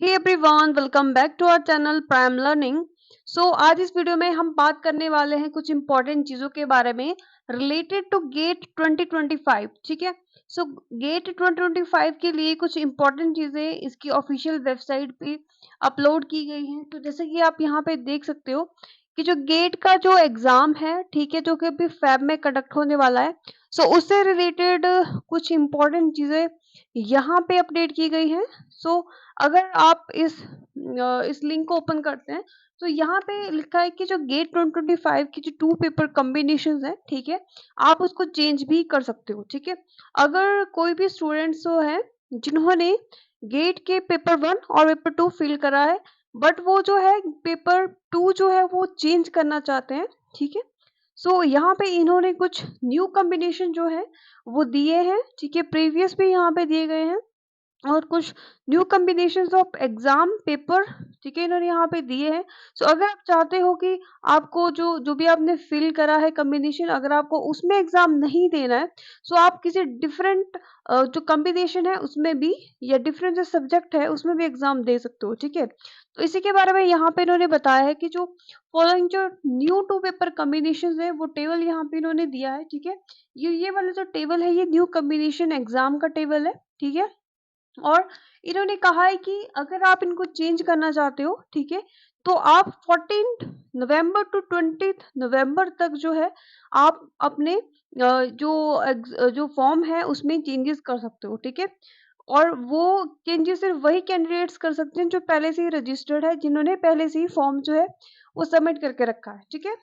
Hey everyone, welcome back to our channel prime learning. आज इस video में हम बात करने वाले हैं कुछ इंपॉर्टेंट चीज़ों के बारे में रिलेटेड टू गेट 2025। ठीक है। गेट 2025 के लिए कुछ इंपॉर्टेंट चीज़ें इसकी ऑफिशियल वेबसाइट पे अपलोड की गई हैं। तो जैसे कि आप यहाँ पे देख सकते हो कि जो गेट का जो एग्ज़ाम है, ठीक है, जो कि अभी फेब में कंडक्ट होने वाला है, उससे रिलेटेड कुछ इंपॉर्टेंट चीज़ें यहाँ पे अपडेट की गई हैं। अगर आप इस लिंक को ओपन करते हैं तो यहाँ पे लिखा है कि जो गेट 2025 की जो 2 पेपर कॉम्बिनेशंस है, ठीक है, आप उसको चेंज भी कर सकते हो। ठीक है। अगर कोई भी स्टूडेंट्स जो है जिन्होंने गेट के पेपर 1 और पेपर 2 फिल करा है, बट वो जो है पेपर 2 जो है वो चेंज करना चाहते हैं, ठीक है, यहाँ पे इन्होंने कुछ न्यू कॉम्बिनेशन जो है वो दिए हैं। ठीक है, प्रीवियस भी यहाँ पे दिए गए हैं और कुछ new combinations of exam paper, ठीक है, इन्होंने यहाँ पे दिए हैं। अगर आप चाहते हो कि आपको जो जो भी आपने फिल करा है कॉम्बिनेशन, अगर आपको उसमें एग्जाम नहीं देना है, आप किसी डिफरेंट जो कॉम्बिनेशन है उसमें भी, या डिफरेंट जो सब्जेक्ट है उसमें भी एग्जाम दे सकते हो। ठीक है। तो इसी के बारे में यहाँ पे इन्होंने बताया है कि जो फॉलोइंग जो न्यू टू पेपर कॉम्बिनेशन है वो टेबल यहाँ पे इन्होंने दिया है। ठीक है। ये वाला जो टेबल है ये न्यू कॉम्बिनेशन एग्जाम का टेबल है। ठीक है। और इन्होंने कहा है कि अगर आप इनको चेंज करना चाहते हो, ठीक है, तो आप 14 नवंबर टू 20 नवंबर तक जो है आप अपने जो फॉर्म है उसमें चेंजेस कर सकते हो। ठीक है। और वो चेंजेस सिर्फ वही कैंडिडेट्स कर सकते हैं जो पहले से ही रजिस्टर्ड है, जिन्होंने पहले से ही फॉर्म जो है वो सबमिट करके रखा है। ठीक है।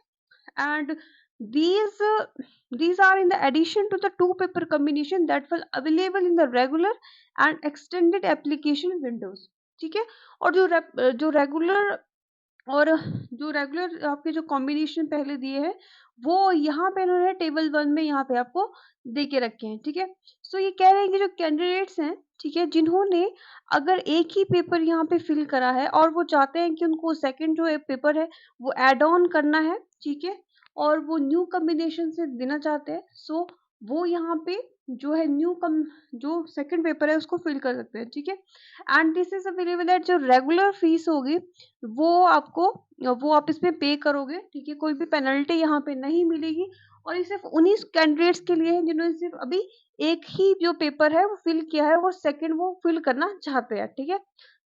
And these uh, these are in the addition to the two paper combination that will available in the regular and extended application windows। ठीक है। और जो रेगुलर आपके जो कॉम्बिनेशन पहले दिए हैं वो यहाँ पे इन्होंने टेबल 1 में यहाँ पे आपको दे के रखे हैं। ठीक है। ये कह रहे हैं कि जो कैंडिडेट्स हैं, ठीक है, जिन्होंने अगर एक ही पेपर यहाँ पे फिल करा है और वो चाहते हैं कि उनको सेकंड जो पेपर है वो ऐड ऑन करना है, ठीक है, और वो न्यू कॉम्बिनेशन से देना चाहते हैं, वो यहाँ पे जो है जो सेकंड पेपर है उसको फिल कर सकते हैं। ठीक है। And this is available at जो रेगुलर फीस होगी वो आप इसमें पे करोगे। ठीक है। कोई भी पेनल्टी यहाँ पे नहीं मिलेगी और ये सिर्फ उन्हीं कैंडिडेट्स के लिए है जिन्होंने सिर्फ अभी एक ही जो पेपर है वो फिल किया है, वो सेकंड वो फिल करना चाहते हैं। ठीक है।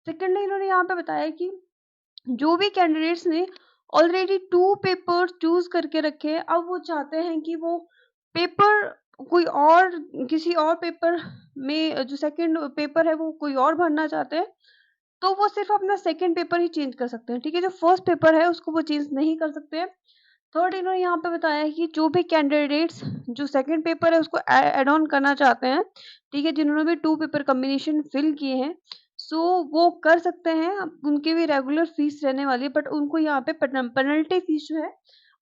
सेकंडली इन्होंने यहाँ पे बताया कि जो भी कैंडिडेट्स ने ऑलरेडी 2 पेपर चूज करके रखे हैं, अब वो चाहते हैं कि वो पेपर कोई और किसी और पेपर में जो सेकंड पेपर है वो कोई और भरना चाहते हैं, तो वो सिर्फ अपना सेकंड पेपर ही चेंज कर सकते हैं। ठीक है। जो फर्स्ट पेपर है उसको वो चेंज नहीं कर सकते हैं। थर्ड इन्होंने यहाँ पे बताया है कि जो भी कैंडिडेट्स जो सेकंड पेपर है उसको ऐड ऑन करना चाहते हैं, ठीक है, जिन्होंने भी 2 पेपर कॉम्बिनेशन फिल किए हैं, वो कर सकते हैं। अब उनकी भी रेगुलर फीस रहने वाली है, बट उनको यहाँ पे पेनल्टी फीस जो है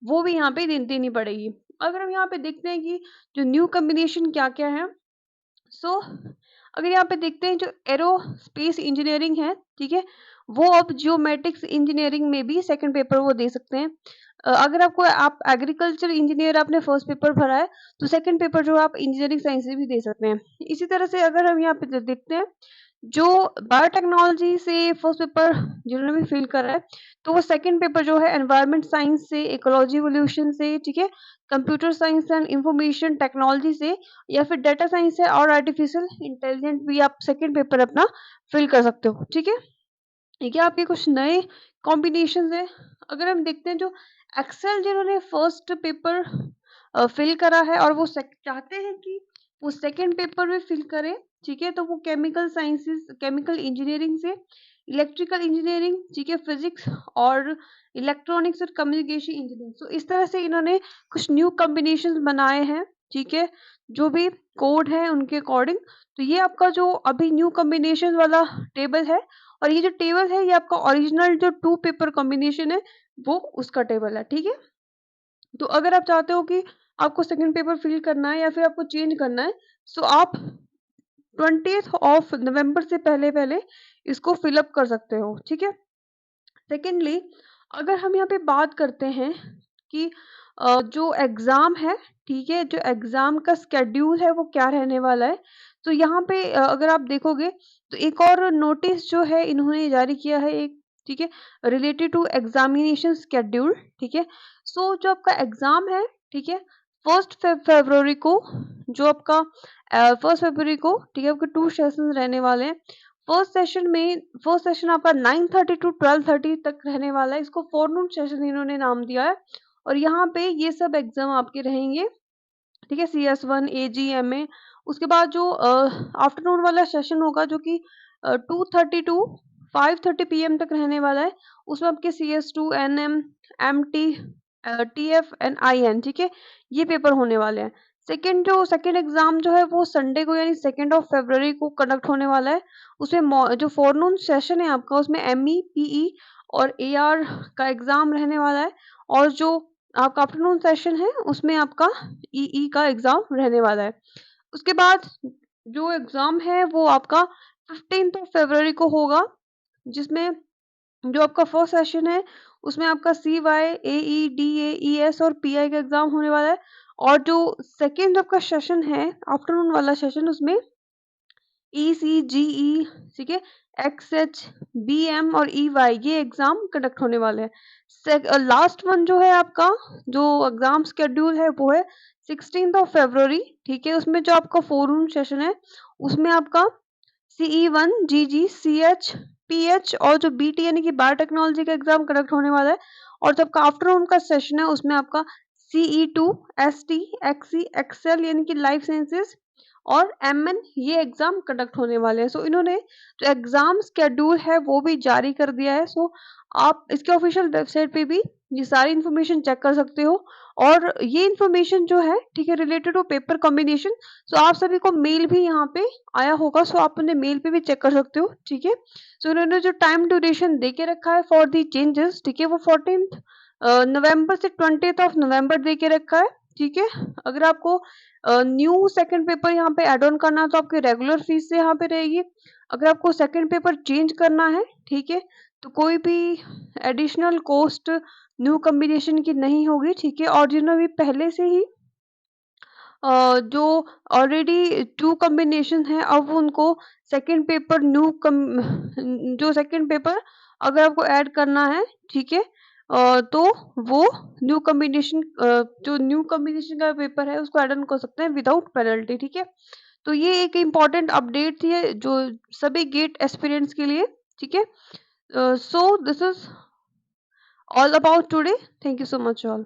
वो भी यहाँ पे देनी पड़ेगी। अगर हम यहाँ पे देखते हैं कि जो न्यू कॉम्बिनेशन क्या-क्या है, सो अगर यहाँ पे देखते हैं जो एरोस्पेस इंजीनियरिंग है, ठीक है, वो अब जियोमेट्रिक्स इंजीनियरिंग में भी सेकंड पेपर वो दे सकते हैं। अगर आप एग्रीकल्चर इंजीनियर आपने फर्स्ट पेपर भरा है, तो सेकंड पेपर जो आप इंजीनियरिंग साइंस से भी दे सकते हैं। इसी तरह से अगर हम यहाँ पे देखते हैं जो बायोटेक्नोलॉजी से फर्स्ट पेपर जिन्होंने भी फिल करा है, तो वो सेकंड पेपर जो है एनवायरनमेंट साइंस से, इकोलॉजी इवोल्यूशन से, ठीक है, computer science and information technology से, या फिर डेटा साइंस है और आर्टिफिशियल इंटेलिजेंस भी आप सेकंड पेपर अपना फिल कर सकते हो। ठीक है। ये आपके कुछ नए कॉम्बिनेशंस हैं। अगर हम देखते हैं जो एक्सेल जिन्होंने फर्स्ट पेपर फिल करा है और वो चाहते हैं कि वो सेकंड पेपर में फिल करें, ठीक है, तो वो केमिकल साइंसेस, केमिकल इंजीनियरिंग से इलेक्ट्रिकल इंजीनियरिंग, ठीक है, फिजिक्स और इलेक्ट्रॉनिक्स और कम्युनिकेशन इंजीनियरिंग, इस तरह से इन्होंने कुछ न्यू कॉम्बिनेशंस बनाए हैं। ठीक है। जो भी कोड है उनके अकॉर्डिंग। तो ये आपका जो अभी न्यू कॉम्बिनेशन वाला टेबल है, और ये जो टेबल है ये आपका ओरिजिनल जो 2 पेपर कॉम्बिनेशन है वो उसका टेबल है। ठीक है। तो अगर आप चाहते हो कि आपको सेकंड पेपर फिल करना है या फिर आपको चेंज करना है, आप 20th ऑफ नवंबर से पहले-पहले इसको फिल अप कर सकते हो। ठीक है। सेकेंडली अगर हम यहाँ पे बात करते हैं कि जो एग्ज़ाम है, ठीक है, जो एग्ज़ाम का शेड्यूल है वो क्या रहने वाला है, तो यहाँ पे अगर आप देखोगे तो एक और नोटिस जो है इन्होंने जारी किया है एक, ठीक है, रिलेटेड टू एग्जामिनेशन शेड्यूल, ठीक है। सो जो आपका एग्जाम है, ठीक है, 1 फरवरी को, जो आपका 1 फरवरी को, ठीक है, आपके 2 सेशन रहने वाले हैं। फर्स्ट सेशन आपका 9:30 टू 12:30 तक रहने वाला है। इसको फोरनून सेशन इन्होंने नाम दिया है और यहाँ पे ये सब एग्जाम आपके रहेंगे, ठीक है, CS1 AG MA। उसके बाद जो आफ्टरनून वाला सेशन होगा जो कि 2:30 टू 5:30 PM तक रहने वाला है, उसमें आपके CS2 NM MT TF and IN, ठीक है, ये पेपर होने वाले हैं। सेकेंड एग्जाम जो है वो संडे को यानी 2 फरवरी को कंडक्ट होने वाला है। उसमें जो फोरनून सेशन है आपका, उसमें ME PE और AR का एग्जाम रहने वाला है और जो आपका आफ्टरनून सेशन है उसमें आपका EE का एग्जाम रहने वाला है। उसके बाद जो एग्जाम है वो आपका 15 फरवरी को होगा, जिसमें जो आपका फर्स्ट सेशन है उसमें आपका CY AE DA ES और PI का एग्जाम होने वाला है और जो सेकेंड आपका सेशन है आफ्टरनून वाला सेशन, उसमें ECGE, ठीक है, XH BM और EY ये एग्जाम कंडक्ट होने वाले हैं। लास्ट वन जो है आपका जो एग्जाम शेड्यूल है वो है 16 फरवरी, ठीक है। उसमें जो आपका फोरनून सेशन है उसमें आपका CE1 GG CH PH और जो BT यानी कि बायोटेक्नोलॉजी का एग्जाम कंडक्ट होने वाला है और जो आपका आफ्टरनून का सेशन है उसमें आपका CE2 ST XE XL यानी कि लाइफ साइंसेस और MN ये एग्जाम कंडक्ट होने वाले हैं। सो इन्होंने जो एग्जाम शेड्यूल है वो भी जारी कर दिया है। सो आप इसके ऑफिशियल वेबसाइट पे भी ये सारी इन्फॉर्मेशन चेक कर सकते हो और ये इन्फॉर्मेशन जो है, ठीक है, रिलेटेड टू पेपर कॉम्बिनेशन, सो आप सभी को मेल भी यहाँ पे आया होगा। सो आप अपने मेल पे भी चेक कर सकते हो, ठीक है। सो इन्होंने जो टाइम ड्यूरेशन दे के रखा है फॉर दी चेंजेस, ठीक है, वो 14 नवंबर से 20 नवंबर दे के रखा है, ठीक है। अगर आपको न्यू सेकंड पेपर यहाँ पे ऐड ऑन करना है तो आपकी रेगुलर फीस से यहाँ पे रहेगी। अगर आपको सेकंड पेपर चेंज करना है, ठीक है, तो कोई भी एडिशनल कॉस्ट न्यू कॉम्बिनेशन की नहीं होगी, ठीक है। और जिन्होंने भी पहले से ही जो ऑलरेडी 2 कॉम्बिनेशन है अब उनको सेकंड पेपर जो सेकंड पेपर अगर आपको ऐड करना है, ठीक है, तो वो जो न्यू कॉम्बिनेशन का पेपर है उसको ऐड ऑन कर सकते हैं विदाउट पेनल्टी, ठीक है। तो ये एक इम्पॉर्टेंट अपडेट थी जो सभी गेट एस्पिरेंट्स के लिए, ठीक है। So this is all about today. Thank you so much all.